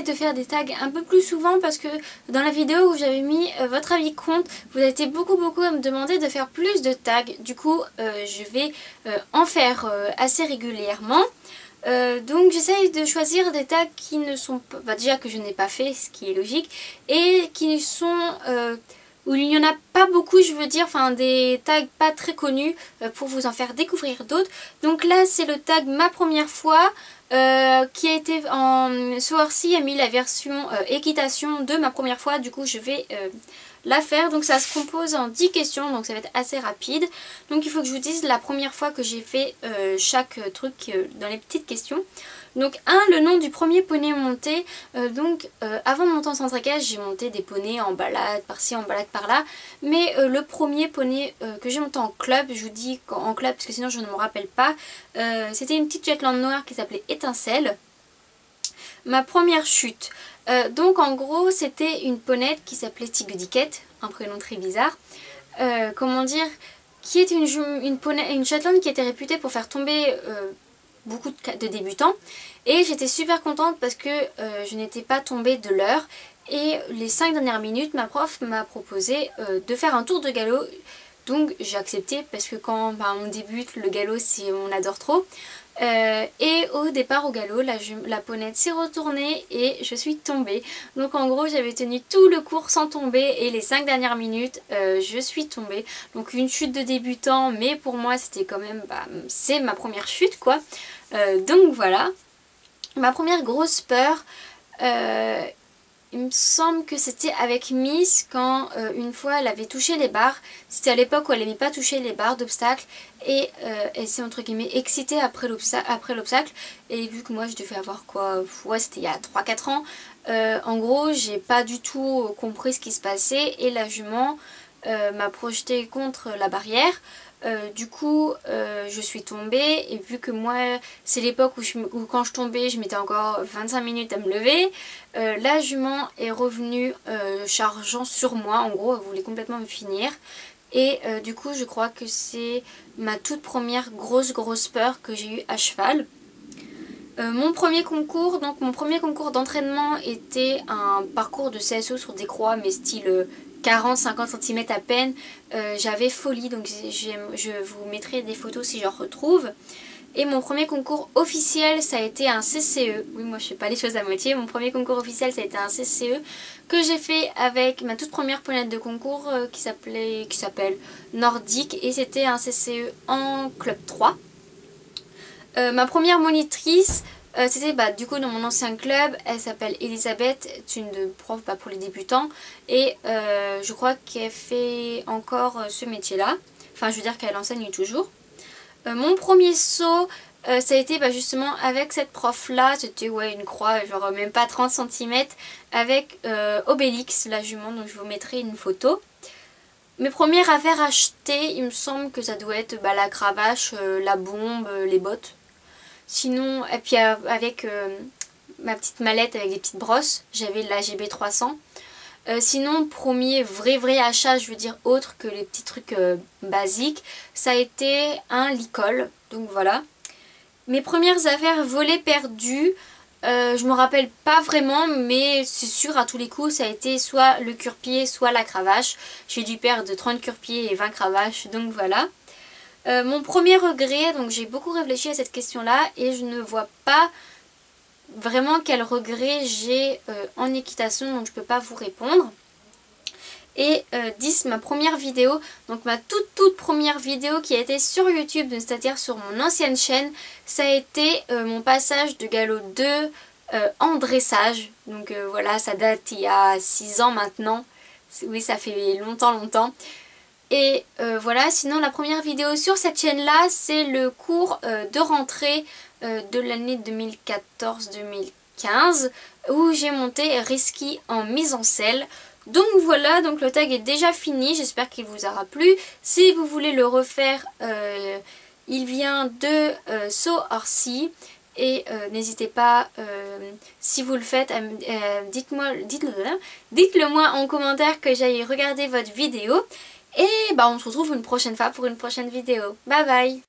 demander de faire des tags un peu plus souvent parce que dans la vidéo où j'avais mis votre avis compte, vous avez été beaucoup à me demander de faire plus de tags. Du coup, je vais en faire assez régulièrement. Donc j'essaye de choisir des tags qui ne sont pas, bah, déjà que je n'ai pas fait, ce qui est logique, et qui sont où il n'y en a pas beaucoup, je veux dire, enfin des tags pas très connus pour vous en faire découvrir d'autres. Donc là c'est le tag ma première fois qui a été en Sourcy a mis la version équitation de ma première fois, du coup je vais la faire. Donc ça se compose en 10 questions, donc ça va être assez rapide. Donc il faut que je vous dise la première fois que j'ai fait chaque truc dans les petites questions. Donc le nom du premier poney monté. Avant de monter en centre-équestre, j'ai monté des poneys en balade par-ci, en balade par-là. Mais le premier poney que j'ai monté en club, je vous dis en club parce que sinon je ne me rappelle pas, c'était une petite Shetland noire qui s'appelait Étincelle. Ma première chute. Donc en gros c'était une ponette qui s'appelait Tigudiquette, un prénom très bizarre. Comment dire, qui est une Shetland qui était réputée pour faire tomber beaucoup de débutants. Et j'étais super contente parce que je n'étais pas tombée de l'heure. Et les 5 dernières minutes, ma prof m'a proposé de faire un tour de galop. Donc j'ai accepté parce que quand on débute le galop, on adore trop. Et au départ au galop, la ponette s'est retournée et je suis tombée. Donc en gros j'avais tenu tout le cours sans tomber et les 5 dernières minutes je suis tombée. Donc une chute de débutant, mais pour moi c'était quand même, c'est ma première chute quoi. Donc voilà, ma première grosse peur. Il me semble que c'était avec Miss quand une fois elle avait touché les barres. C'était à l'époque où elle n'aimait pas toucher les barres d'obstacle. Et elle s'est entre guillemets excitée après l'obstacle. Et vu que moi je devais avoir quoi, ouais c'était il y a 3-4 ans. En gros j'ai pas du tout compris ce qui se passait. Et la jument m'a projetée contre la barrière. Du coup je suis tombée et vu que moi c'est l'époque où quand je tombais je mettais encore 25 minutes à me lever, la jument est revenue chargeant sur moi, en gros elle voulait complètement me finir. Et du coup je crois que c'est ma toute première grosse peur que j'ai eue à cheval. Mon premier concours d'entraînement était un parcours de CSO sur des croix mais style 40-50 cm à peine. J'avais folie, donc je vous mettrai des photos si j'en retrouve. Et mon premier concours officiel ça a été un CCE. Oui, moi je fais pas les choses à moitié. Mon premier concours officiel ça a été un CCE que j'ai fait avec ma toute première ponette de concours qui s'appelle Nordique. Et c'était un CCE en club 3. Ma première monitrice c'était du coup dans mon ancien club. Elle s'appelle Elisabeth, c'est une prof pour les débutants. Et je crois qu'elle fait encore ce métier là. Enfin je veux dire qu'elle enseigne toujours. Mon premier saut ça a été justement avec cette prof là. C'était une croix genre même pas 30 cm avec Obélix la jument, donc je vous mettrai une photo. Mes premières affaires achetées, il me semble que ça doit être la cravache, la bombe, les bottes. Sinon, et puis avec ma petite mallette avec des petites brosses, j'avais la GB 300. Sinon, premier vrai achat, je veux dire autre que les petits trucs basiques, ça a été un licol. Donc voilà. Mes premières affaires volées perdues, je me rappelle pas vraiment, mais c'est sûr à tous les coups, ça a été soit le cure-pied, soit la cravache. J'ai dû perdre 30 cure-pieds et 20 cravaches, donc voilà. Mon premier regret, donc j'ai beaucoup réfléchi à cette question là et je ne vois pas vraiment quel regret j'ai en équitation, donc je peux pas vous répondre. Et 10, ma première vidéo, donc ma toute première vidéo qui a été sur YouTube, c'est-à-dire sur mon ancienne chaîne, ça a été mon passage de galop 2 en dressage. Donc voilà, ça date il y a 6 ans maintenant, oui ça fait longtemps. Et voilà, sinon la première vidéo sur cette chaîne là c'est le cours de rentrée de l'année 2014-2015 où j'ai monté Risky en mise en selle. Donc voilà, donc le tag est déjà fini, j'espère qu'il vous aura plu. Si vous voulez le refaire, il vient de Sourcy. Et n'hésitez pas, si vous le faites, dites-le moi en commentaire que j'aille regarder votre vidéo. Et on se retrouve une prochaine fois pour une prochaine vidéo. Bye bye!